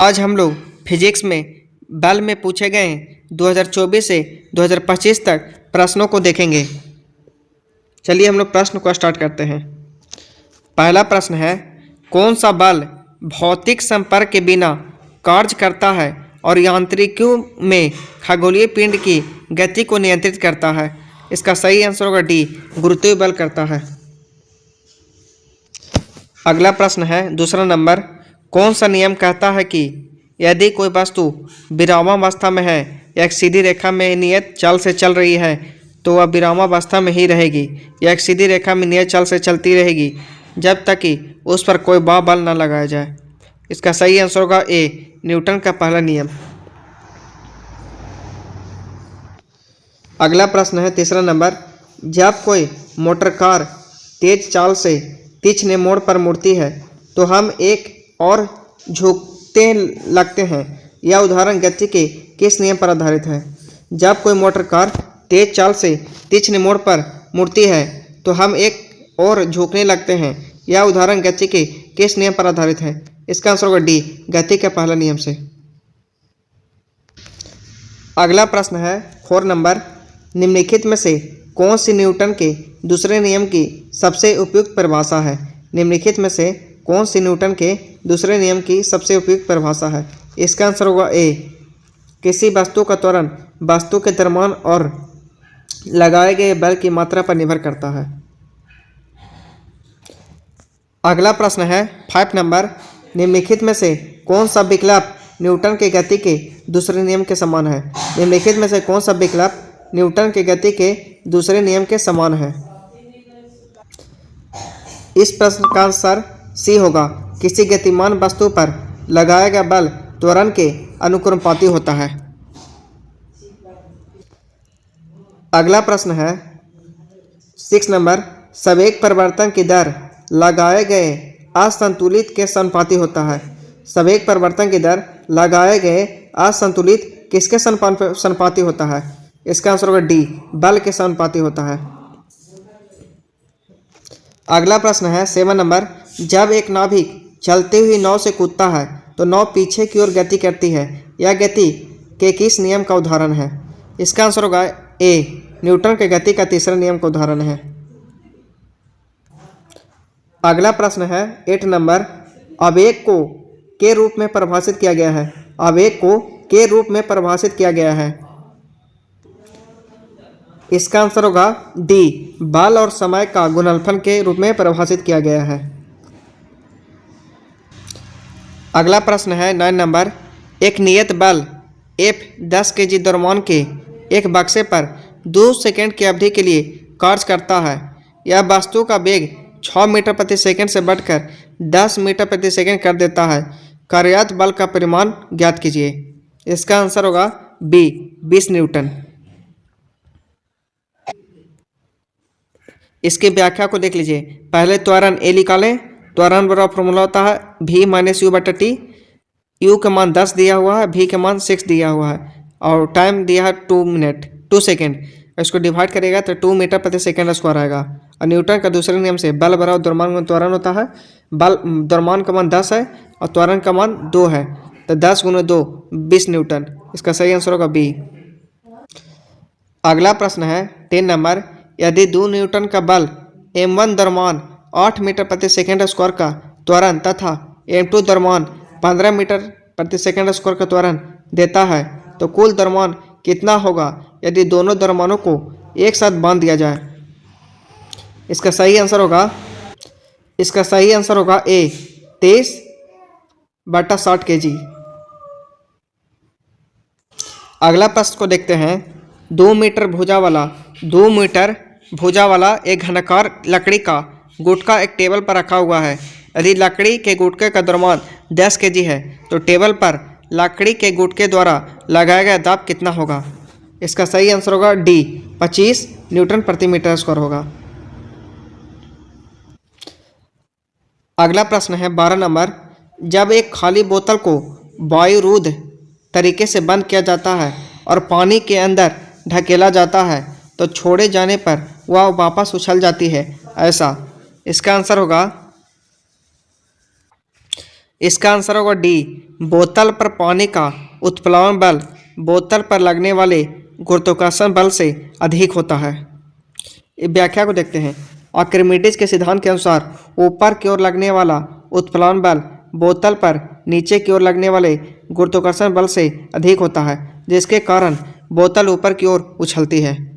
आज हम लोग फिजिक्स में बल में पूछे गए 2024 से 2025 तक प्रश्नों को देखेंगे। चलिए हम लोग प्रश्न को स्टार्ट करते हैं। पहला प्रश्न है, कौन सा बल भौतिक संपर्क के बिना कार्य करता है और यांत्रिकियों में खगोलीय पिंड की गति को नियंत्रित करता है? इसका सही आंसर होगा डी, गुरुत्वीय बल करता है। अगला प्रश्न है दूसरा नंबर, कौन सा नियम कहता है कि यदि कोई वस्तु विरामावस्था में है या एक सीधी रेखा में नियत चाल से चल रही है तो वह विरामावस्था में ही रहेगी या एक सीधी रेखा में नियत चाल से चलती रहेगी जब तक कि उस पर कोई बल न लगाया जाए? इसका सही आंसर होगा ए, न्यूटन का पहला नियम। अगला प्रश्न है तीसरा नंबर, जब कोई मोटर कार तेज चाल से तीक्ष्ण मोड़ पर मुड़ती है तो हम एक और झुकते लगते हैं। यह उदाहरण गति के किस नियम पर आधारित है? जब कोई मोटर कार तेज चाल से तीक्ष्ण मोड़ पर मुड़ती है तो हम एक और झुकने लगते हैं। यह उदाहरण गति के किस नियम पर आधारित है? इसका आंसर होगा डी, गति के पहला नियम से। अगला प्रश्न है 4 नंबर, निम्नलिखित में से कौन सी न्यूटन के दूसरे नियम की सबसे उपयुक्त परिभाषा है? निम्नलिखित में से कौन सी न्यूटन के दूसरे नियम की सबसे उपयुक्त परिभाषा है? इसका आंसर होगा ए, किसी वस्तु का त्वरण वस्तु के द्रव्यमान और लगाए गए बल की मात्रा पर निर्भर करता है। अगला प्रश्न है 5 नंबर, निम्नलिखित में से कौन सा विकल्प न्यूटन के गति के दूसरे नियम के समान है? निम्नलिखित में से कौन सा विकल्प न्यूटन के गति के दूसरे नियम के समान है? इस प्रश्न का आंसर सी होगा, किसी गतिमान वस्तु पर लगाया गया बल त्वरण के अनुक्रमपाती होता है। अगला प्रश्न है 6 नंबर, संवेग परिवर्तन की दर लगाए गए असंतुलित के समानुपाती होता है। संवेग परिवर्तन की दर लगाए गए असंतुलित किसके समानुपाती होता है? इसका आंसर होगा डी, बल के समानुपाती होता है। अगला प्रश्न है 7 नंबर, जब एक नाविक चलती हुई नाव से कूदता है तो नाव पीछे की ओर गति करती है। यह गति के किस नियम का उदाहरण है? इसका आंसर होगा ए, न्यूटन के गति का तीसरा नियम का उदाहरण है। अगला प्रश्न है 8 नंबर, आवेग को के रूप में परिभाषित किया गया है। आवेग को के रूप में परिभाषित किया गया है। इसका आंसर होगा डी, बल और समय का गुणनफल के रूप में परिभाषित किया गया है। अगला प्रश्न है 9 नंबर, एक नियत बल F 10 kg द्रव्यमान के एक बक्से पर 2 सेकंड की अवधि के लिए कार्य करता है। यह वस्तु का वेग 6 मीटर प्रति सेकंड से बढ़कर 10 मीटर प्रति सेकंड कर देता है। कार्यरत बल का परिमाण ज्ञात कीजिए। इसका आंसर होगा बी, 20 न्यूटन। इसकी व्याख्या को देख लीजिए। पहले त्वरण ए निकालें। त्वरण बराबर फॉर्मूला होता है v माइनस यू बटा टी। यू का मान 10 दिया हुआ है, v का मान 6 दिया हुआ है और टाइम दिया है 2 सेकेंड। इसको डिवाइड करेगा तो 2 मीटर प्रति सेकेंड स्क्वायर आएगा। और न्यूटन का दूसरे नियम से बल बराबर द्रव्यमान गुणा त्वरण होता है। बल द्रव्यमान का मान 10 है और त्वरण का मान 2 है, तो 10 गुना 2 20 न्यूटन। इसका सही आंसर होगा बी। अगला प्रश्न है 10 नंबर, यदि 2 न्यूटन का बल m1 द्रव्यमान 8 मीटर प्रति सेकंड स्क्वायर का त्वरण तथा m2 द्रव्यमान 15 मीटर प्रति सेकंड स्क्वायर का त्वरण देता है तो कुल द्रव्यमान कितना होगा यदि दोनों द्रव्यमानों को एक साथ बांध दिया जाए? इसका सही आंसर होगा ए, 23/60 kg। अगला प्रश्न को देखते हैं। 2 मीटर भुजा वाला एक घनाकार लकड़ी का गुटका एक टेबल पर रखा हुआ है। यदि लकड़ी के गुटके का द्रव्यमान 10 kg है तो टेबल पर लकड़ी के गुटके द्वारा लगाया गया दाब कितना होगा? इसका सही आंसर होगा डी, 25 न्यूटन प्रति मीटर स्क्वायर होगा। अगला प्रश्न है 12 नंबर, जब एक खाली बोतल को वायुरोध तरीके से बंद किया जाता है और पानी के अंदर ढकेला जाता है तो छोड़े जाने पर वह वापस उछल जाती है, ऐसा? इसका आंसर होगा इसका आंसर होगा डी। बोतल पर पानी का उत्प्लावन बल बोतल पर लगने वाले गुरुत्वाकर्षण बल से अधिक होता है। व्याख्या को देखते हैं। आर्किमिडीज के सिद्धांत के अनुसार ऊपर की ओर लगने वाला उत्प्लावन बल बोतल पर नीचे की ओर लगने वाले गुरुत्वाकर्षण बल से अधिक होता है, जिसके कारण बोतल ऊपर की ओर उछलती है।